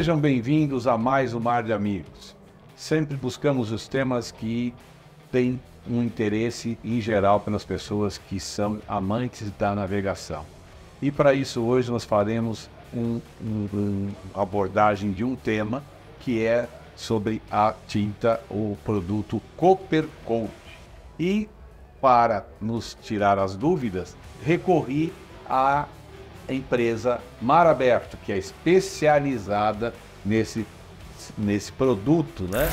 Sejam bem-vindos a mais um Mar de Amigos. Sempre buscamos os temas que têm um interesse em geral pelas pessoas que são amantes da navegação. E para isso hoje nós faremos uma abordagem de um tema que é sobre a tinta, o produto Coppercoat. E para nos tirar as dúvidas, recorri à empresa Mar Aberto, que é especializada nesse produto, né?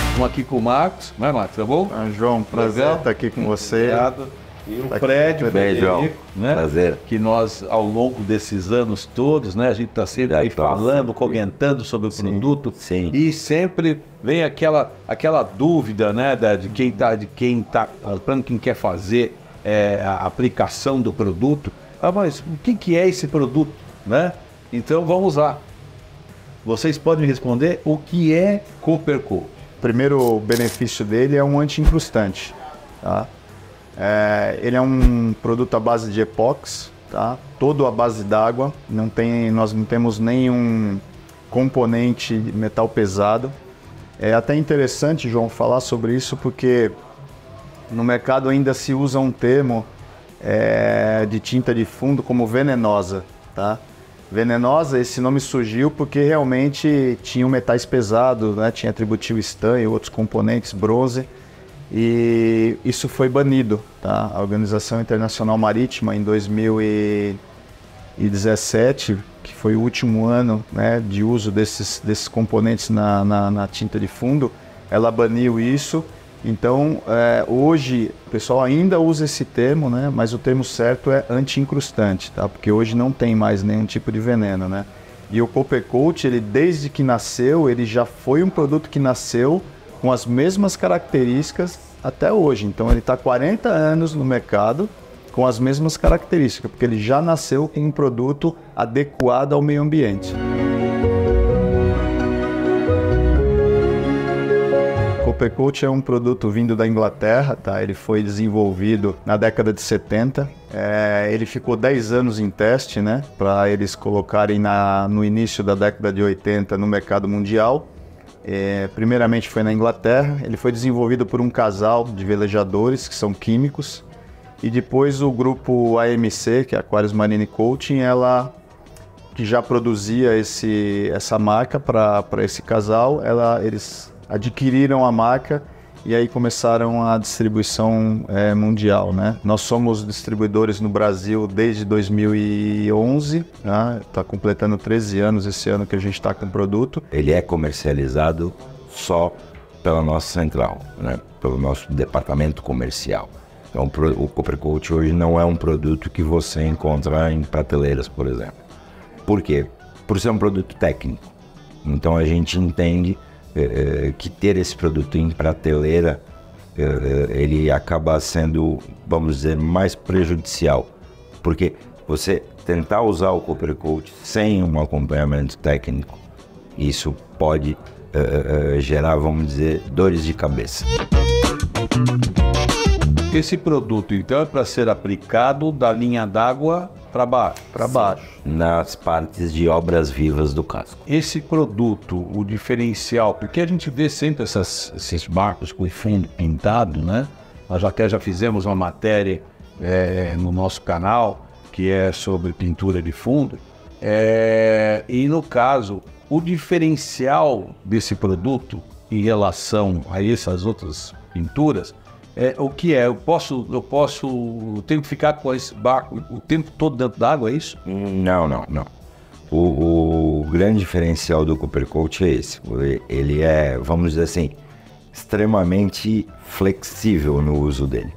Estamos aqui com o Marcos, não é, Marcos? Tá bom? João, prazer estar aqui com você. Obrigado. E o Fred, né? Prazer. Que nós, ao longo desses anos todos, né, a gente está sempre aí falando, comentando sobre o produto. Sim. E sempre vem aquela dúvida, né, de quem tá comprando, quem quer fazer a aplicação do produto. Ah, mas o que é esse produto, né? Então vamos lá. Vocês podem responder o que é Coppercoat. O primeiro benefício dele é um anti-incrustante, tá? Ele é um produto à base de epóxi, tá? Todo à base d'água, nós não temos nenhum componente de metal pesado. É até interessante, João, falar sobre isso, porque no mercado ainda se usa um termo de tinta de fundo como venenosa, tá? Venenosa, esse nome surgiu porque realmente tinham metais pesados, né? Tinha tributil estanho, outros componentes, bronze. E isso foi banido, tá? A Organização Internacional Marítima, em 2017, que foi o último ano, né, de uso desses componentes na tinta de fundo, ela baniu isso. Então, hoje, o pessoal ainda usa esse termo, né, mas o termo certo é anti-incrustante, tá? Porque hoje não tem mais nenhum tipo de veneno, né? E o Coppercoat, ele desde que nasceu, ele já foi um produto que nasceu com as mesmas características até hoje. Então ele está 40 anos no mercado com as mesmas características, porque ele já nasceu com um produto adequado ao meio ambiente. Coppercoat é um produto vindo da Inglaterra, tá? Ele foi desenvolvido na década de 70. Ele ficou 10 anos em teste, né? Para eles colocarem no início da década de 80 no mercado mundial. Primeiramente foi na Inglaterra. Ele foi desenvolvido por um casal de velejadores que são químicos, e depois o grupo AMC, que é Aquarius Marine Coating, ela que já produzia essa marca para esse casal, eles adquiriram a marca e aí começaram a distribuição mundial, né? Nós somos distribuidores no Brasil desde 2011, né? Tá completando 13 anos esse ano que a gente está com o produto. Ele é comercializado só pela nossa central, né? Pelo nosso departamento comercial. Então o Coppercoat hoje não é um produto que você encontra em prateleiras, por exemplo. Por quê? Por ser um produto técnico. Então a gente entende que ter esse produto em prateleira, ele acaba sendo, vamos dizer, mais prejudicial. Porque você tentar usar o Coppercoat sem um acompanhamento técnico, isso pode gerar, vamos dizer, dores de cabeça. Esse produto, então, é para ser aplicado da linha d'água para baixo? Para baixo. Nas partes de obras vivas do casco. Esse produto, o diferencial, porque a gente vê sempre esses barcos com fundo pintado, né? Nós até já fizemos uma matéria no nosso canal que é sobre pintura de fundo. E no caso, o diferencial desse produto em relação a essas outras pinturas, o que é? Eu tenho que ficar com esse barco o tempo todo dentro d'água, é isso? Não. O grande diferencial do Coppercoat é esse. Ele é, vamos dizer assim, extremamente flexível no uso dele.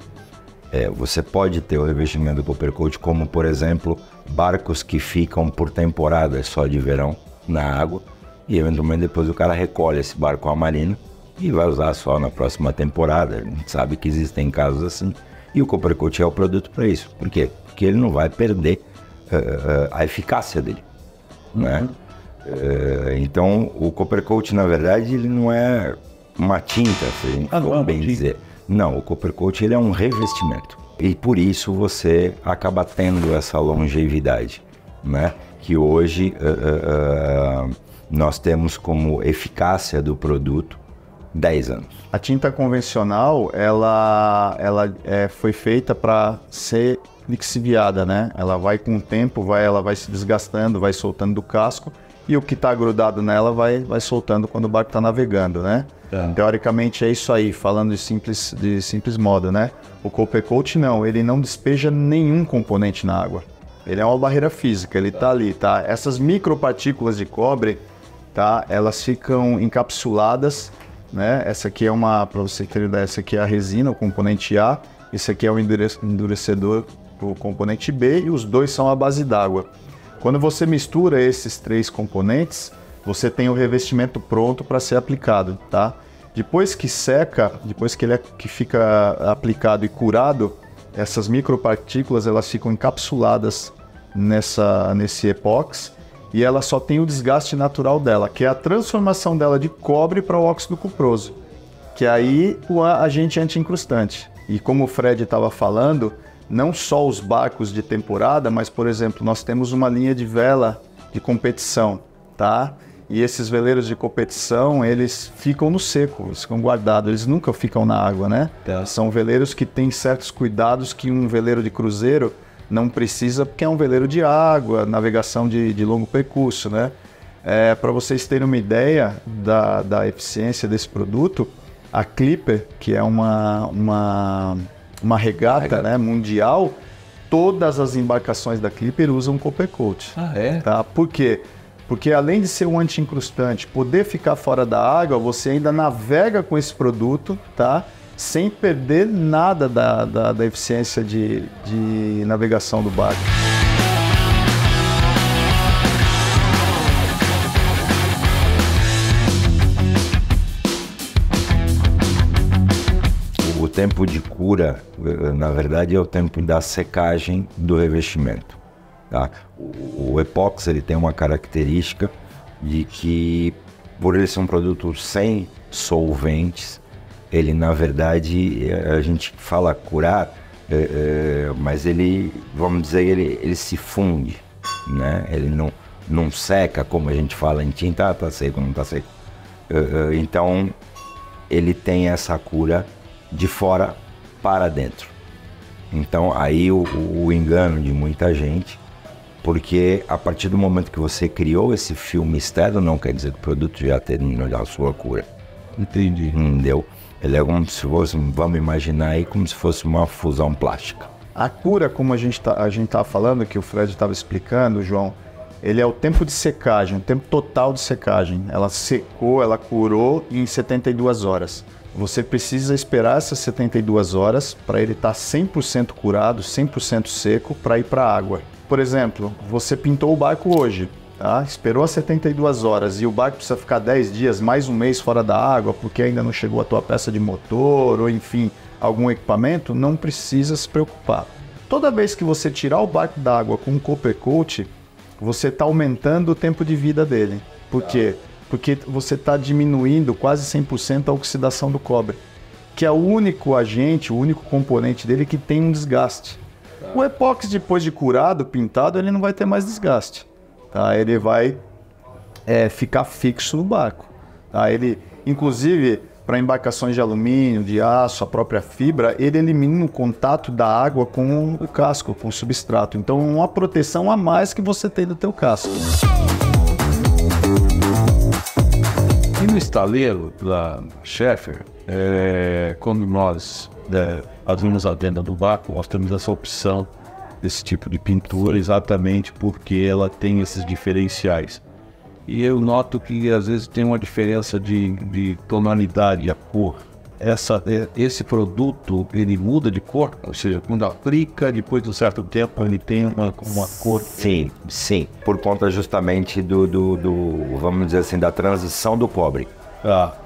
Você pode ter o revestimento do Coppercoat como, por exemplo, barcos que ficam por temporada só de verão na água, e eventualmente depois o cara recolhe esse barco a marina e vai usar só na próxima temporada. A gente sabe que existem casos assim, e o Coppercoat é o produto para isso. Por quê? Porque ele não vai perder a eficácia dele, né? Então, o Copper Coat, na verdade, ele não é uma tinta, se a gente for bem dizer. Não, o Copper Coat ele é um revestimento. E por isso você acaba tendo essa longevidade, né? Que hoje nós temos como eficácia do produto 10 anos. A tinta convencional, ela foi feita para ser lixiviada, né? Ela vai com o tempo, ela vai se desgastando, vai soltando do casco, e o que está grudado nela vai soltando quando o barco está navegando, né? Teoricamente é isso aí, falando de simples modo, né? O Copper Coat não, ele não despeja nenhum componente na água. Ele é uma barreira física, ele tá ali, tá? Essas micropartículas de cobre, tá? Elas ficam encapsuladas, né? Essa aqui é para você ter ideia, essa aqui é a resina, o componente A, esse aqui é o endurecedor, o componente B, e os dois são a base d'água. Quando você mistura esses 3 componentes, você tem o revestimento pronto para ser aplicado, tá? Depois que seca, depois que fica aplicado e curado, essas micropartículas elas ficam encapsuladas nesse epóxi, e ela só tem o desgaste natural dela, que é a transformação dela de cobre para o óxido cuproso, que é aí o agente anti-incrustante. E como o Fred estava falando, não só os barcos de temporada, mas, por exemplo, nós temos uma linha de vela de competição, tá? E esses veleiros de competição, eles ficam no seco, eles ficam guardados, eles nunca ficam na água, né? São veleiros que têm certos cuidados que um veleiro de cruzeiro não precisa, porque é um veleiro de água, navegação de longo percurso, né? Para vocês terem uma ideia da eficiência desse produto, a Clipper, que é uma regata, né, mundial, todas as embarcações da Clipper usam Copper Coat. Tá? Por quê? Porque além de ser um anti-incrustante, poder ficar fora da água, você ainda navega com esse produto, tá? Sem perder nada da eficiência de navegação do barco. O tempo de cura, na verdade, é o tempo da secagem do revestimento. Tá? O epóxi ele tem uma característica de que, por ele ser um produto sem solventes, ele, na verdade, a gente fala curar, mas ele, vamos dizer, ele se funde, né? Ele não seca, como a gente fala em tinta, tá seco, não tá seco. Então, ele tem essa cura de fora para dentro. Então aí o engano de muita gente, porque a partir do momento que você criou esse filme externo, não quer dizer que o produto já terminou a sua cura. Entendi. Entendeu? Ele é como se fosse, vamos imaginar aí, como se fosse uma fusão plástica. A cura, como a gente tá falando, que o Fred estava explicando, João, ele é o tempo de secagem, o tempo total de secagem. Ela secou, ela curou em 72 horas. Você precisa esperar essas 72 horas para ele estar 100% curado, 100% seco, para ir para a água. Por exemplo, você pintou o barco hoje, tá? Esperou as 72 horas e o barco precisa ficar 10 dias, mais um mês fora da água, porque ainda não chegou a tua peça de motor ou, enfim, algum equipamento, não precisa se preocupar. Toda vez que você tirar o barco da água com um Copper Coat, você está aumentando o tempo de vida dele. Por quê? Porque você está diminuindo quase 100% a oxidação do cobre, que é o único agente, o único componente dele que tem um desgaste. O epóxi, depois de curado, pintado, ele não vai ter mais desgaste. Tá? Ele vai ficar fixo no barco. Tá? Ele, inclusive, para embarcações de alumínio, de aço, a própria fibra, ele elimina o contato da água com o casco, com o substrato. Então, é uma proteção a mais que você tem do teu casco. E no estaleiro da Schaefer, quando nós fazemos a venda do barco, nós temos essa opção desse tipo de pintura, exatamente porque ela tem esses diferenciais. E eu noto que às vezes tem uma diferença de tonalidade, a cor. Esse produto, ele muda de cor, ou seja, quando aplica, depois de um certo tempo, ele tem uma cor. Sim, sim, por conta justamente vamos dizer assim, da transição do cobre.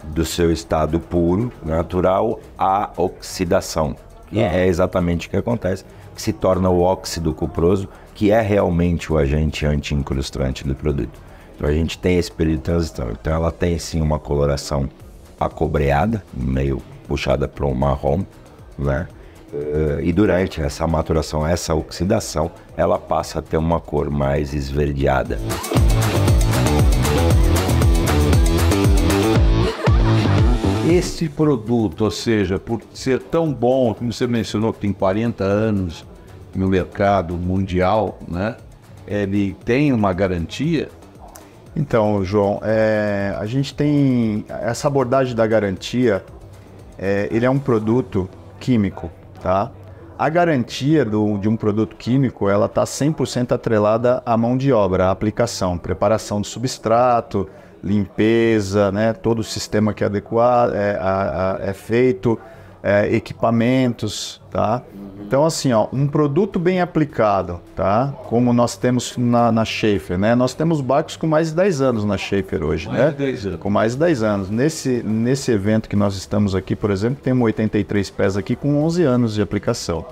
Do seu estado puro, natural, à oxidação. E é exatamente o que acontece, que se torna o óxido cuproso, que é realmente o agente anti-incrustante do produto. Então a gente tem esse período de transição. Então ela tem sim uma coloração acobreada, meio puxada para um marrom, né? E durante essa maturação, essa oxidação, ela passa a ter uma cor mais esverdeada. Este produto, ou seja, por ser tão bom, como você mencionou que tem 40 anos no mercado mundial, né? Ele tem uma garantia? Então, João, a gente tem essa abordagem da garantia, ele é um produto químico, tá? A garantia de um produto químico, ela está 100% atrelada à mão de obra, à aplicação, preparação do substrato, limpeza, né? Todo o sistema que é adequado, é feito, equipamentos, tá? Então, assim, ó, um produto bem aplicado, tá? Como nós temos na Schaefer, né? Nós temos barcos com mais de 10 anos na Schaefer hoje, né? Com mais de 10 anos. Nesse evento que nós estamos aqui, por exemplo, temos 83 pés aqui com 11 anos de aplicação,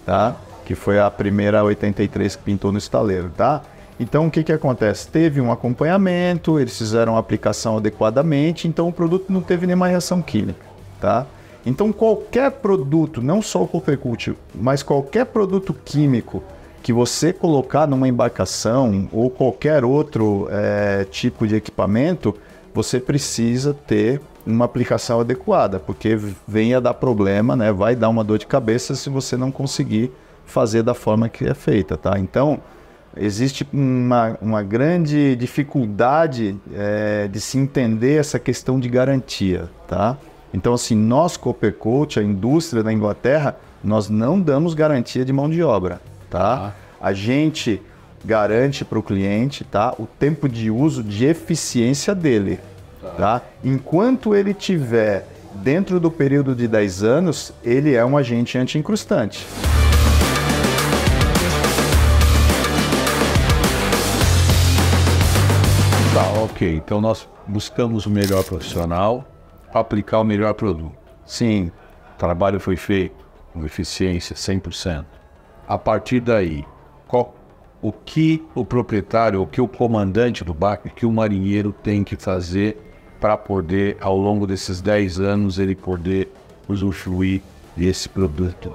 tá? Que foi a primeira 83 que pintou no estaleiro, tá? Então, o que que acontece? Teve um acompanhamento, eles fizeram a aplicação adequadamente, então o produto não teve nenhuma reação química, tá? Então, qualquer produto, não só o Coppercult, mas qualquer produto químico que você colocar numa embarcação ou qualquer outro tipo de equipamento, você precisa ter uma aplicação adequada, porque vem a dar problema, né? Vai dar uma dor de cabeça se você não conseguir fazer da forma que é feita, tá? Então, existe uma grande dificuldade de se entender essa questão de garantia, tá? Então, assim, nós, Coppercult, a indústria da Inglaterra, nós não damos garantia de mão de obra, tá? A gente garante para o cliente, tá, o tempo de uso de eficiência dele, tá? Enquanto ele tiver dentro do período de 10 anos, ele é um agente anti-incrustante. Tá, ok. Então nós buscamos o melhor profissional para aplicar o melhor produto. Sim. O trabalho foi feito com eficiência 100%. A partir daí, o que o proprietário, o que o comandante do barco, o que o marinheiro tem que fazer para poder, ao longo desses 10 anos, ele poder usufruir desse produto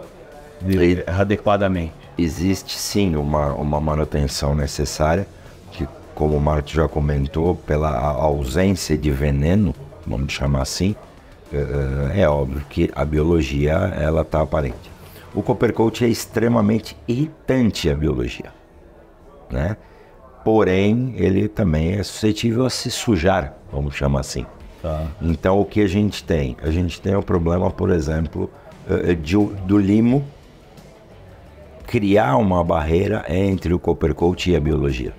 adequadamente? Existe sim uma manutenção necessária, que, como o Marcos já comentou, pela ausência de veneno, vamos chamar assim, é óbvio que a biologia ela está aparente. O Coppercult é extremamente irritante à biologia, né? Porém, ele também é suscetível a se sujar, vamos chamar assim. Tá. Então, o que a gente tem? A gente tem o problema, por exemplo, do limo criar uma barreira entre o Coppercult e a biologia.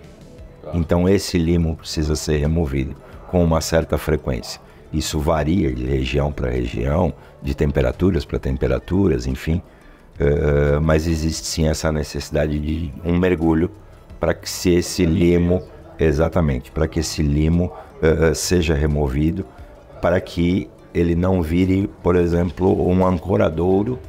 Tá. Então, esse limo precisa ser removido com uma certa frequência. Isso varia de região para região, de temperaturas para temperaturas, enfim. Mas existe sim essa necessidade de um mergulho para que esse limo, exatamente, para que esse limo seja removido, para que ele não vire, por exemplo, um ancoradouro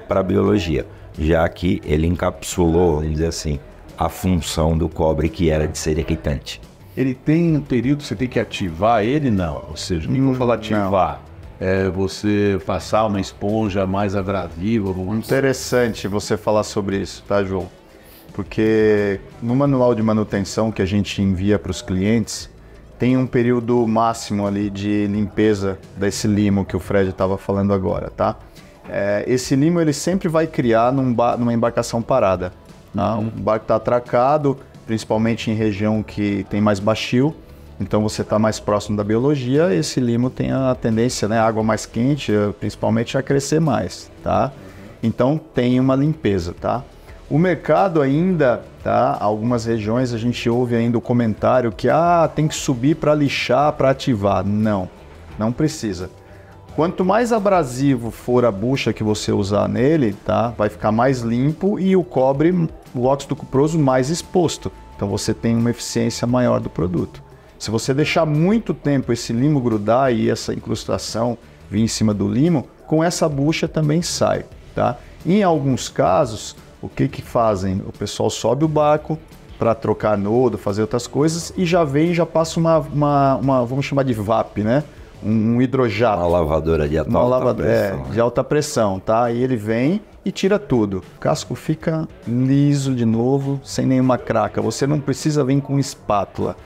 para a biologia, já que ele encapsulou, vamos dizer assim, a função do cobre que era de ser irritante. Ele tem um período que você tem que ativar ele? Não. Ou seja, não vou falar ativar. É você passar uma esponja mais abrasiva. Interessante você falar sobre isso, tá, João? Porque no manual de manutenção que a gente envia para os clientes, tem um período máximo ali de limpeza desse limo que o Fred estava falando agora, tá? Esse limo ele sempre vai criar numa embarcação parada. Tá? Um barco está atracado, principalmente em região que tem mais baixio, então você está mais próximo da biologia, esse limo tem a tendência, né, água mais quente, principalmente a crescer mais, tá? Então tem uma limpeza, tá? O mercado ainda, tá? Algumas regiões a gente ouve ainda o comentário que tem que subir para lixar, para ativar. Não, não precisa. Quanto mais abrasivo for a bucha que você usar nele, tá? Vai ficar mais limpo e o cobre, o óxido cuproso mais exposto. Então você tem uma eficiência maior do produto. Se você deixar muito tempo esse limo grudar e essa incrustação vir em cima do limo, com essa bucha também sai, tá? Em alguns casos, o que fazem? O pessoal sobe o barco para trocar nodo, fazer outras coisas, e já passa uma vamos chamar de VAP, né? Um hidrojato. Uma lavadora de alta pressão. De alta pressão, tá? E ele vem e tira tudo. O casco fica liso de novo, sem nenhuma craca. Você não precisa vir com espátula.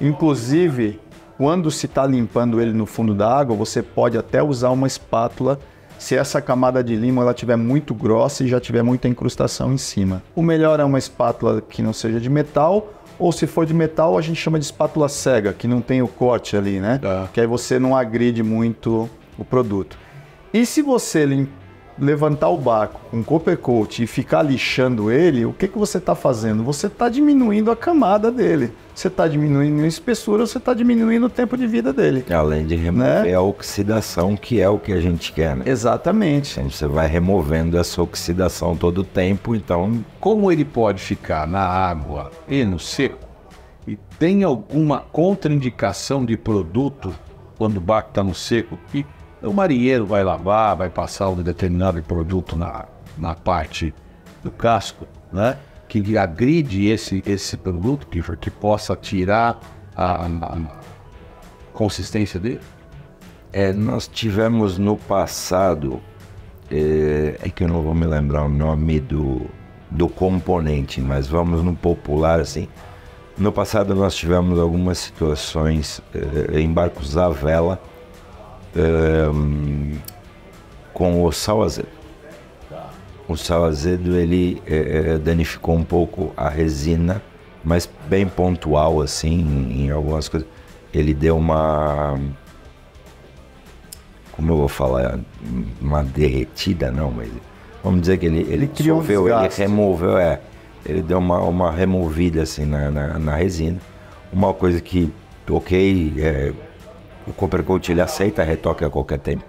Inclusive, quando se está limpando ele no fundo da água, você pode até usar uma espátula se essa camada de limo ela tiver muito grossa e já tiver muita incrustação em cima. O melhor é uma espátula que não seja de metal, ou se for de metal, a gente chama de espátula cega, que não tem o corte ali, né? Que aí você não agride muito o produto. E se você levantar o barco com copper coat e ficar lixando ele, o que você está fazendo? Você está diminuindo a camada dele. Você está diminuindo a espessura, você está diminuindo o tempo de vida dele. Além de remover a oxidação, que é o que a gente quer, né? Exatamente. Então você vai removendo essa oxidação todo o tempo, então... Como ele pode ficar na água e no seco, e tem alguma contraindicação de produto quando o barco está no seco, que o marinheiro vai lavar, vai passar um determinado produto na parte do casco, né? Que agride esse produto, que possa tirar a consistência dele? Nós tivemos no passado, que eu não vou me lembrar o nome do componente, mas vamos no popular assim. No passado nós tivemos algumas situações em barcos à vela, com o sal azedo. O sal azedo ele danificou um pouco a resina, mas bem pontual assim, em algumas coisas. Ele deu uma, como eu vou falar, uma derretida não, mas vamos dizer que ele dissolveu, ele removeu, ele deu uma removida assim na resina. Uma coisa que, o copper coat ele aceita retoque a qualquer tempo.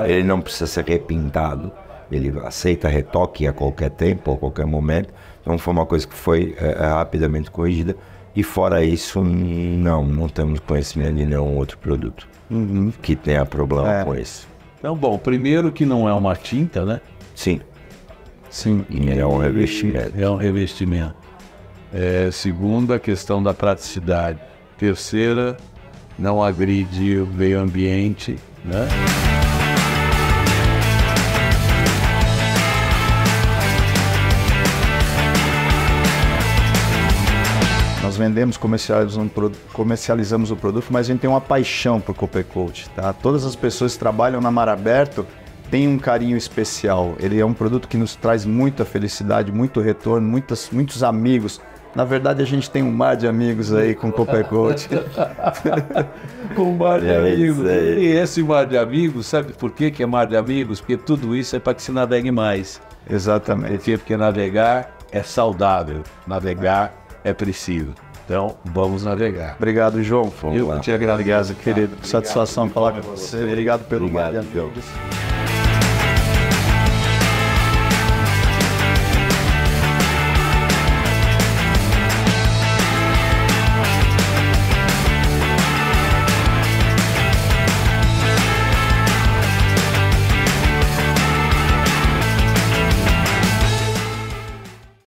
Ele não precisa ser repintado. Ele aceita retoque a qualquer tempo, a qualquer momento. Então foi uma coisa que foi rapidamente corrigida. E fora isso, não temos conhecimento de nenhum outro produto que tenha problema com isso. Então, bom, primeiro que não é uma tinta, né? Sim. Sim. E é um revestimento. É um revestimento. Segunda, a questão da praticidade. Terceira, não agride o meio ambiente, né? Nós vendemos, comercializamos o produto, mas a gente tem uma paixão por copper coat, tá? Todas as pessoas que trabalham na mar aberto têm um carinho especial. Ele é um produto que nos traz muita felicidade, muito retorno, muitos amigos. Na verdade, a gente tem um mar de amigos aí com copper coat. Um mar de amigos. E esse mar de amigos, sabe por que é mar de amigos? Porque tudo isso é para que se navegue mais. Exatamente. Porque navegar é saudável, navegar é preciso. Então, vamos navegar. Obrigado, João. Eu te agradeço, querido. Satisfação falar com você. Obrigado pelo mar de amigos.